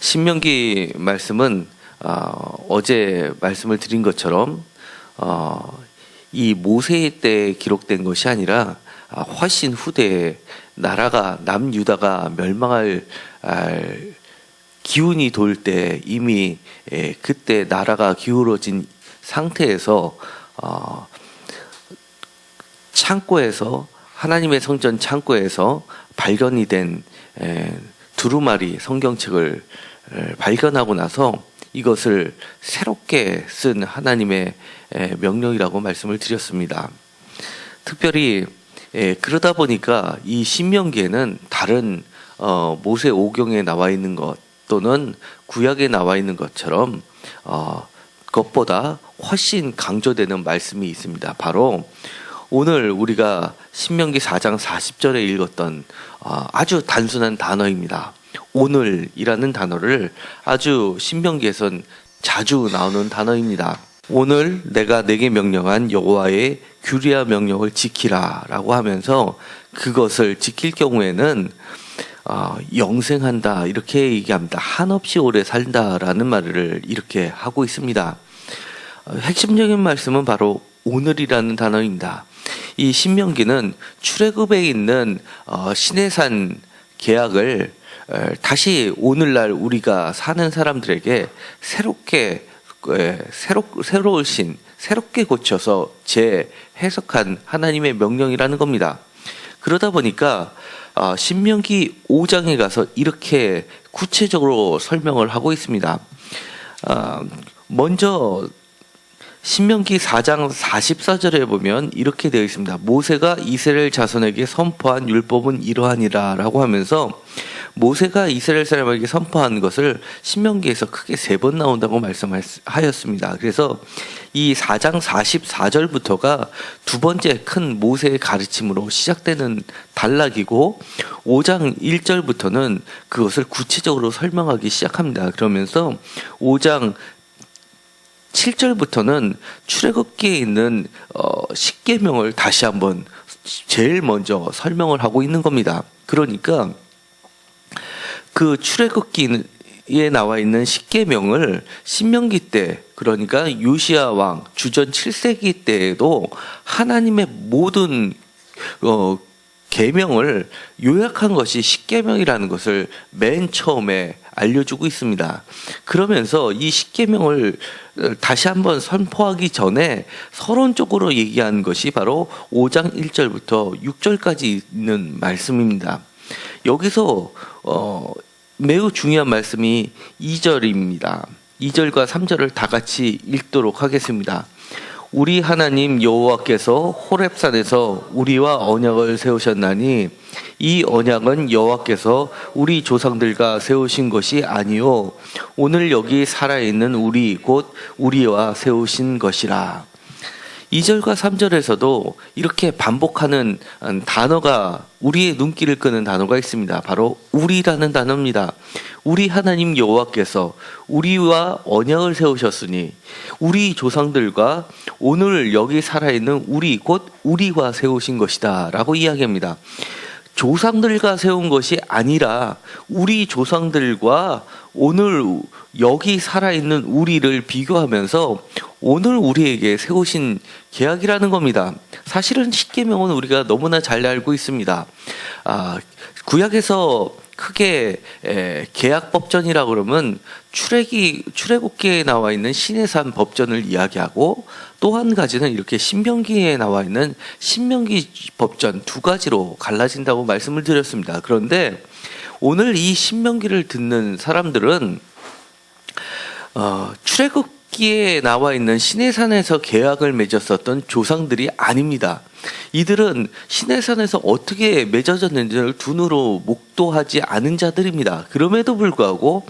신명기 말씀은 어제 말씀을 드린 것처럼 이 모세 때 기록된 것이 아니라 훨씬 후대에 나라가 남유다가 멸망할 기운이 돌 때 이미 그때 나라가 기울어진 상태에서 창고에서 하나님의 성전 창고에서 발견이 된 두루마리 성경책을 발견하고 나서 이것을 새롭게 쓴 하나님의 명령이라고 말씀을 드렸습니다. 특별히 그러다 보니까 이 신명기에는 다른 모세 오경에 나와 있는 것 또는 구약에 나와 있는 것처럼 그것보다 훨씬 강조되는 말씀이 있습니다. 바로 오늘 우리가 신명기 4장 40절에 읽었던 아주 단순한 단어입니다. 오늘이라는 단어를 아주 신명기에선 자주 나오는 단어입니다. 오늘 내가 내게 명령한 여호와의 규례와 명령을 지키라 라고 하면서 그것을 지킬 경우에는 영생한다 이렇게 얘기합니다. 한없이 오래 산다라는 말을 이렇게 하고 있습니다. 핵심적인 말씀은 바로 오늘이라는 단어입니다. 이 신명기는 출애굽에 있는 시내산 계약을 다시 오늘날 우리가 사는 사람들에게 새롭게 고쳐서 재해석한 하나님의 명령이라는 겁니다. 그러다 보니까 신명기 5장에 가서 이렇게 구체적으로 설명을 하고 있습니다. 먼저 신명기 4장 44절에 보면 이렇게 되어 있습니다. 모세가 이스라엘 자손에게 선포한 율법은 이러하니라 라고 하면서 모세가 이스라엘 사람에게 선포한 것을 신명기에서 크게 3번 나온다고 말씀하였습니다. 그래서 이 4장 44절부터가 두 번째 큰 모세의 가르침으로 시작되는 단락이고 5장 1절부터는 그것을 구체적으로 설명하기 시작합니다. 그러면서 5장 7절부터는 출애굽기에 있는 십계명을 다시 한번 제일 먼저 설명을 하고 있는 겁니다. 그러니까 그 출애굽기에 나와 있는 십계명을 신명기 때, 그러니까 요시야 왕 주전 7세기 때에도 하나님의 모든 계명을 요약한 것이 십계명이라는 것을 맨 처음에 알려주고 있습니다. 그러면서 이 십계명을 다시 한번 선포하기 전에 서론적으로 얘기한 것이 바로 5장 1절부터 6절까지 있는 말씀입니다. 여기서 매우 중요한 말씀이 2절입니다. 2절과 3절을 다 같이 읽도록 하겠습니다. 우리 하나님 여호와께서 호렙산에서 우리와 언약을 세우셨나니 이 언약은 여호와께서 우리 조상들과 세우신 것이 아니요 오늘 여기 살아있는 우리 곧 우리와 세우신 것이라. 2절과 3절에서도 이렇게 반복하는 단어가 우리의 눈길을 끄는 단어가 있습니다. 바로 우리라는 단어입니다. 우리 하나님 여호와께서 우리와 언약을 세우셨으니 우리 조상들과 오늘 여기 살아있는 우리 곧 우리와 세우신 것이다 라고 이야기합니다. 조상들과 세운 것이 아니라 우리 조상들과 오늘 여기 살아있는 우리를 비교하면서 오늘 우리에게 세우신 계약이라는 겁니다. 사실은 십계명은 우리가 너무나 잘 알고 있습니다. 구약에서 크게 계약 법전이라고 그러면 출애굽기에 나와 있는 시내산 법전을 이야기하고 또 한 가지는 이렇게 신명기에 나와 있는 신명기 법전 두 가지로 갈라진다고 말씀을 드렸습니다. 그런데 오늘 이 신명기를 듣는 사람들은 출애굽기에 나와 있는 시내산에서 계약을 맺었었던 조상들이 아닙니다. 이들은 시내산에서 어떻게 맺어졌는지를 눈으로 목도하지 않은 자들입니다. 그럼에도 불구하고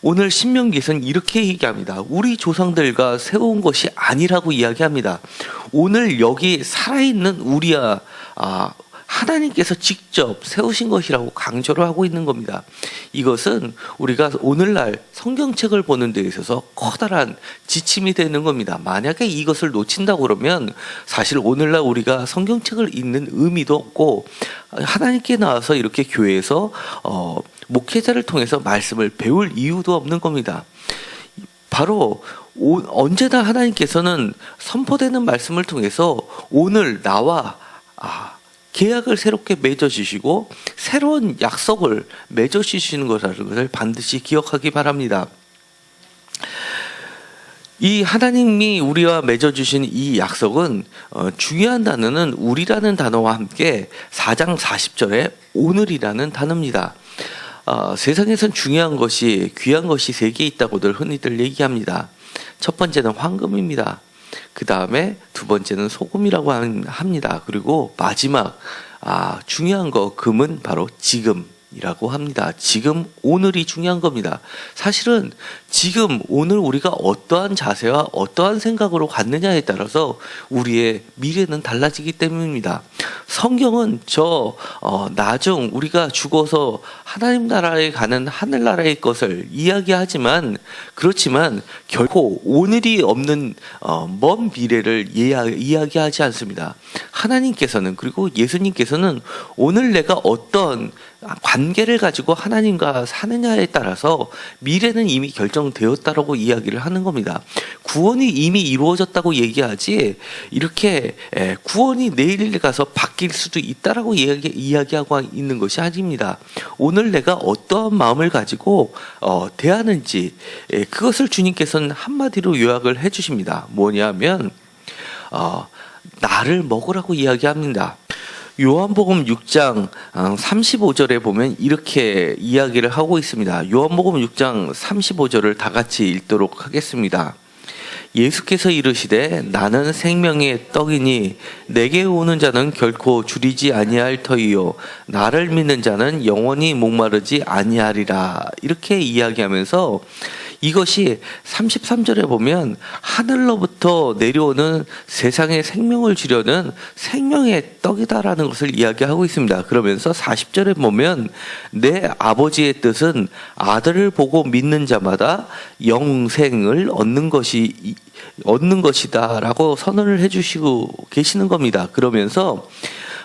오늘 신명기에서는 이렇게 얘기합니다. 우리 조상들과 세운 것이 아니라고 이야기합니다. 오늘 여기 살아있는 우리야 하나님께서 직접 세우신 것이라고 강조를 하고 있는 겁니다. 이것은 우리가 오늘날 성경책을 보는 데 있어서 커다란 지침이 되는 겁니다. 만약에 이것을 놓친다고 그러면 사실 오늘날 우리가 성경책을 읽는 의미도 없고 하나님께 나와서 이렇게 교회에서 목회자를 통해서 말씀을 배울 이유도 없는 겁니다. 바로 언제나 하나님께서는 선포되는 말씀을 통해서 오늘 나와 계약을 새롭게 맺어주시고 새로운 약속을 맺어주시는 것이라는 것을 반드시 기억하기 바랍니다. 이 하나님이 우리와 맺어주신 이 약속은 중요한 단어는 우리라는 단어와 함께 4장 40절에 오늘이라는 단어입니다. 세상에선 중요한 것이 귀한 것이 3개 있다고들 흔히들 얘기합니다. 첫 번째는 황금입니다. 그 다음에 두 번째는 소금이라고 합니다. 그리고 마지막 중요한 거 금은 바로 지금이라고 합니다. 지금 오늘이 중요한 겁니다. 사실은 지금 오늘 우리가 어떠한 자세와 어떠한 생각으로 갔느냐에 따라서 우리의 미래는 달라지기 때문입니다. 성경은 나중 우리가 죽어서 하나님 나라에 가는 하늘나라의 것을 이야기하지만 그렇지만 결코 오늘이 없는 먼 미래를 이야기하지 않습니다. 하나님께서는 그리고 예수님께서는 오늘 내가 어떤 관계를 가지고 하나님과 사느냐에 따라서 미래는 이미 결정되었다라고 이야기를 하는 겁니다. 구원이 이미 이루어졌다고 얘기하지 이렇게 구원이 내일 가서 바뀔 수도 있다라고 이야기하고 있는 것이 아닙니다. 오늘 내가 어떠한 마음을 가지고 대하는지 그것을 주님께서는 한마디로 요약을 해주십니다. 뭐냐면 나를 먹으라고 이야기합니다. 요한복음 6장 35절에 보면 이렇게 이야기를 하고 있습니다. 요한복음 6장 35절을 다 같이 읽도록 하겠습니다. 예수께서 이르시되 나는 생명의 떡이니 내게 오는 자는 결코 줄이지 아니할 터이요 나를 믿는 자는 영원히 목마르지 아니하리라. 이렇게 이야기하면서 이것이 33절에 보면 하늘로부터 내려오는 세상에 생명을 주려는 생명의 떡이다라는 것을 이야기하고 있습니다. 그러면서 40절에 보면 내 아버지의 뜻은 아들을 보고 믿는 자마다 영생을 얻는 것이다라고 선언을 해주시고 계시는 겁니다. 그러면서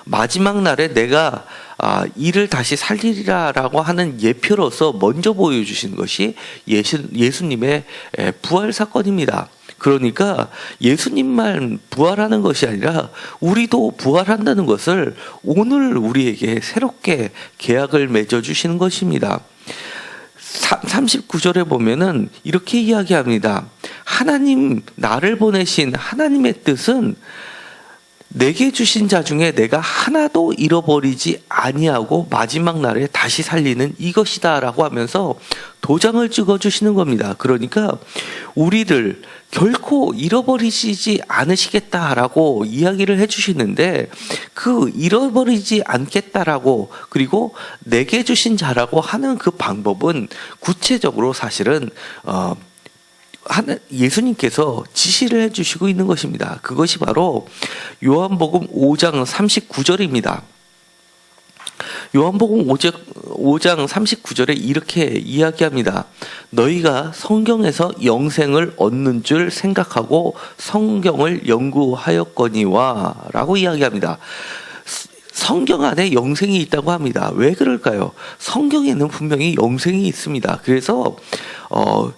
마지막 날에 내가 이를 다시 살리리라라고 하는 예표로서 먼저 보여주신 것이 예수님의 부활 사건입니다. 그러니까 예수님만 부활하는 것이 아니라 우리도 부활한다는 것을 오늘 우리에게 새롭게 계약을 맺어주시는 것입니다. 39절에 보면은 이렇게 이야기합니다. 나를 보내신 하나님의 뜻은 내게 주신 자 중에 내가 하나도 잃어버리지 아니하고 마지막 날에 다시 살리는 이것이다라고 하면서 도장을 찍어주시는 겁니다. 그러니까 우리들 결코 잃어버리시지 않으시겠다라고 이야기를 해주시는데 그 잃어버리지 않겠다라고 그리고 내게 주신 자라고 하는 그 방법은 구체적으로 사실은 예수님께서 지시를 해주시고 있는 것입니다. 그것이 바로 요한복음 5장 39절입니다. 요한복음 5장 39절에 이렇게 이야기합니다. 너희가 성경에서 영생을 얻는 줄 생각하고 성경을 연구하였거니와 라고 이야기합니다. 성경 안에 영생이 있다고 합니다. 왜 그럴까요? 성경에는 분명히 영생이 있습니다. 그래서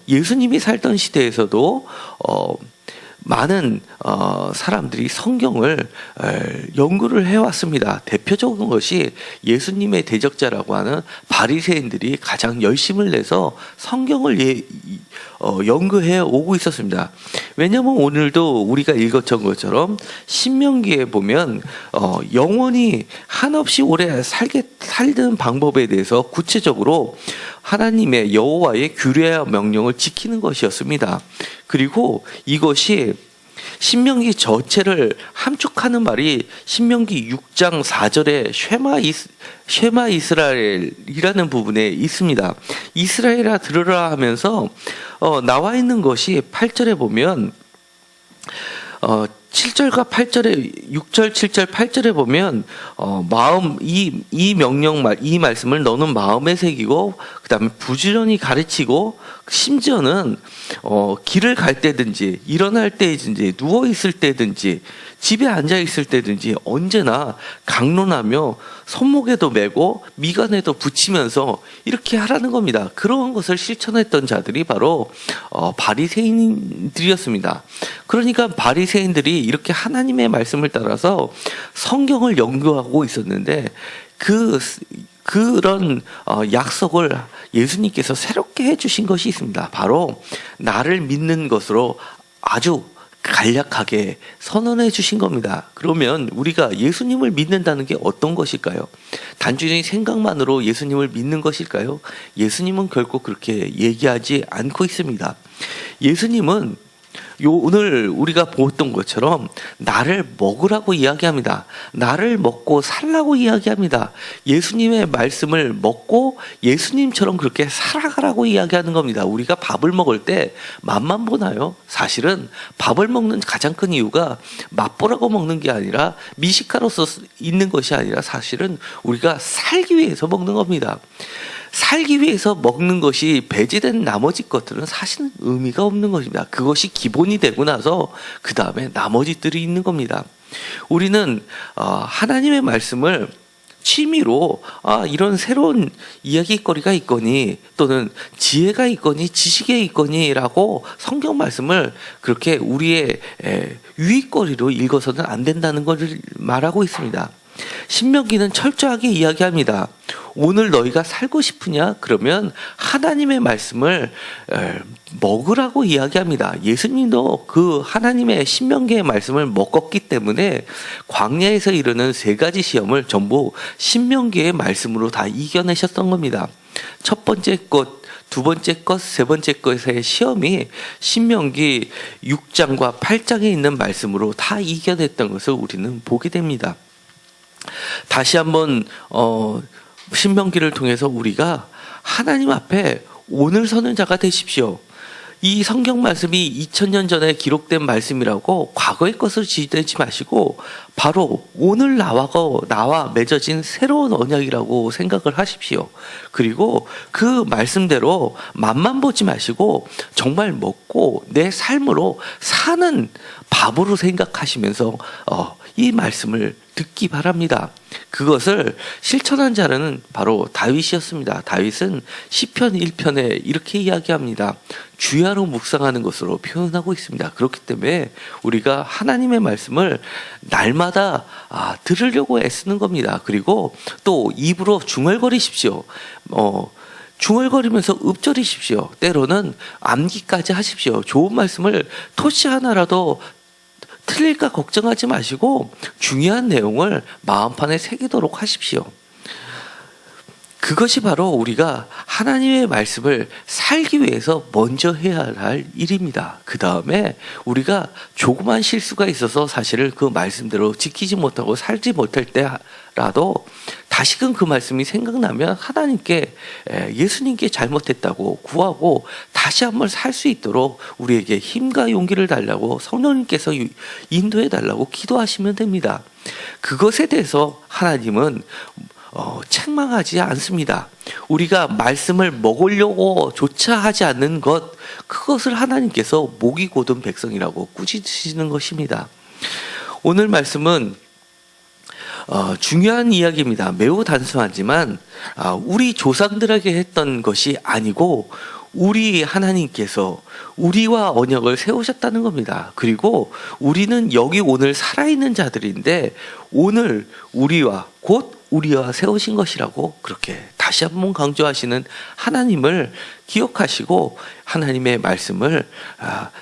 예수님이 살던 시대에서도 많은 사람들이 성경을 연구를 해왔습니다. 대표적인 것이 예수님의 대적자라고 하는 바리새인들이 가장 열심을 내서 성경을 연구해 오고 있었습니다. 왜냐하면 오늘도 우리가 읽었던 것처럼 신명기에 보면 영원히 한없이 오래 살는 방법에 대해서 구체적으로 하나님의 여호와의 규례와 명령을 지키는 것이었습니다. 그리고 이것이 신명기 전체를 함축하는 말이 신명기 6장 4절에 쉐마 이스라엘이라는 부분에 있습니다. 이스라엘아 들으라 하면서 나와 있는 것이 8절에 보면 7절과 8절에 6절, 7절, 8절에 보면 이 말씀을 너는 마음에 새기고 그다음에 부지런히 가르치고 심지어는 길을 갈 때든지 일어날 때든지 누워 있을 때든지 집에 앉아 있을 때든지 언제나 강론하며 손목에도 메고 미간에도 붙이면서 이렇게 하라는 겁니다. 그런 것을 실천했던 자들이 바로 바리새인들이었습니다. 그러니까 바리새인들이 이렇게 하나님의 말씀을 따라서 성경을 연구하고 있었는데 그런 약속을 예수님께서 새롭게 해주신 것이 있습니다. 바로 나를 믿는 것으로 아주 간략하게 선언해 주신 겁니다. 그러면 우리가 예수님을 믿는다는 게 어떤 것일까요? 단순히 생각만으로 예수님을 믿는 것일까요? 예수님은 결코 그렇게 얘기하지 않고 있습니다. 예수님은 오늘 우리가 보았던 것처럼 나를 먹으라고 이야기합니다. 나를 먹고 살라고 이야기합니다. 예수님의 말씀을 먹고 예수님처럼 그렇게 살아가라고 이야기하는 겁니다. 우리가 밥을 먹을 때 맛만 보나요? 사실은 밥을 먹는 가장 큰 이유가 맛보라고 먹는 게 아니라 미식가로서 있는 것이 아니라 사실은 우리가 살기 위해서 먹는 겁니다. 살기 위해서 먹는 것이 배제된 나머지 것들은 사실은 의미가 없는 것입니다. 그것이 기본이 되고 나서 그 다음에 나머지들이 있는 겁니다. 우리는 하나님의 말씀을 취미로 이런 새로운 이야기거리가 있거니 또는 지혜가 있거니 지식이 있거니라고 성경 말씀을 그렇게 우리의 유익거리로 읽어서는 안 된다는 것을 말하고 있습니다. 신명기는 철저하게 이야기합니다. 오늘 너희가 살고 싶으냐? 그러면 하나님의 말씀을 먹으라고 이야기합니다. 예수님도 그 하나님의 신명기의 말씀을 먹었기 때문에 광야에서 이르는 3가지 시험을 전부 신명기의 말씀으로 다 이겨내셨던 겁니다. 첫 번째 것, 두 번째 것, 세 번째 것의 시험이 신명기 6장과 8장에 있는 말씀으로 다 이겨냈던 것을 우리는 보게 됩니다. 다시 한번 신명기를 통해서 우리가 하나님 앞에 오늘 서는 자가 되십시오. 이 성경 말씀이 2000년 전에 기록된 말씀이라고 과거의 것을 지지되지 마시고 바로 오늘 나와 맺어진 새로운 언약이라고 생각을 하십시오. 그리고 그 말씀대로 맛만 보지 마시고 정말 먹고 내 삶으로 사는 밥으로 생각하시면서 이 말씀을 듣기 바랍니다. 그것을 실천한 자는 바로 다윗이었습니다. 다윗은 시편 1편에 이렇게 이야기합니다. 주야로 묵상하는 것으로 표현하고 있습니다. 그렇기 때문에 우리가 하나님의 말씀을 날마다 들으려고 애쓰는 겁니다. 그리고 또 입으로 중얼거리십시오. 중얼거리면서 읊조리십시오. 때로는 암기까지 하십시오. 좋은 말씀을 토시 하나라도 틀릴까 걱정하지 마시고 중요한 내용을 마음판에 새기도록 하십시오. 그것이 바로 우리가 하나님의 말씀을 살기 위해서 먼저 해야 할 일입니다. 그 다음에 우리가 조그만 실수가 있어서 사실은 그 말씀대로 지키지 못하고 살지 못할 때라도 다시금 그 말씀이 생각나면 하나님께 예수님께 잘못했다고 구하고 다시 한번 살 수 있도록 우리에게 힘과 용기를 달라고 성령님께서 인도해 달라고 기도하시면 됩니다. 그것에 대해서 하나님은 책망하지 않습니다. 우리가 말씀을 먹으려고 조차 하지 않는 것, 그것을 하나님께서 목이 곧은 백성이라고 꾸짖으시는 것입니다. 오늘 말씀은 중요한 이야기입니다. 매우 단순하지만 우리 조상들에게 했던 것이 아니고 우리 하나님께서 우리와 언약을 세우셨다는 겁니다. 그리고 우리는 여기 오늘 살아있는 자들인데 오늘 우리와 세우신 것이라고 그렇게 다시 한번 강조하시는 하나님을 기억하시고 하나님의 말씀을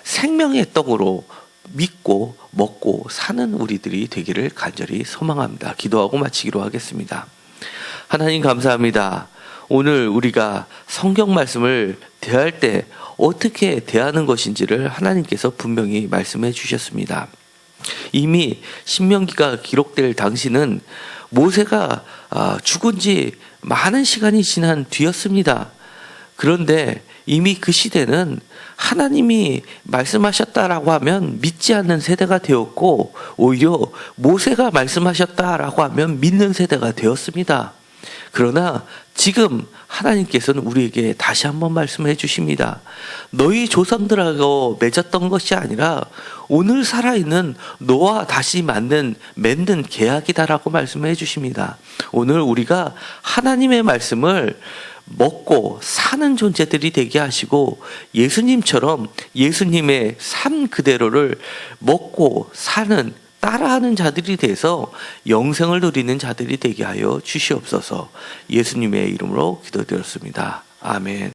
생명의 떡으로 믿고 먹고 사는 우리들이 되기를 간절히 소망합니다. 기도하고 마치기로 하겠습니다. 하나님 감사합니다. 오늘 우리가 성경 말씀을 대할 때 어떻게 대하는 것인지를 하나님께서 분명히 말씀해 주셨습니다. 이미 신명기가 기록될 당시는 모세가 죽은 지 많은 시간이 지난 뒤였습니다. 그런데 이미 그 시대는 하나님이 말씀하셨다라고 하면 믿지 않는 세대가 되었고 오히려 모세가 말씀하셨다라고 하면 믿는 세대가 되었습니다. 그러나 지금 하나님께서는 우리에게 다시 한번 말씀해 주십니다. 너희 조상들하고 맺었던 것이 아니라 오늘 살아있는 너와 다시 맺는 계약이다라고 말씀해 주십니다. 오늘 우리가 하나님의 말씀을 먹고 사는 존재들이 되게 하시고 예수님처럼 예수님의 삶 그대로를 먹고 사는 따라하는 자들이 돼서 영생을 누리는 자들이 되게 하여 주시옵소서. 예수님의 이름으로 기도드렸습니다. 아멘.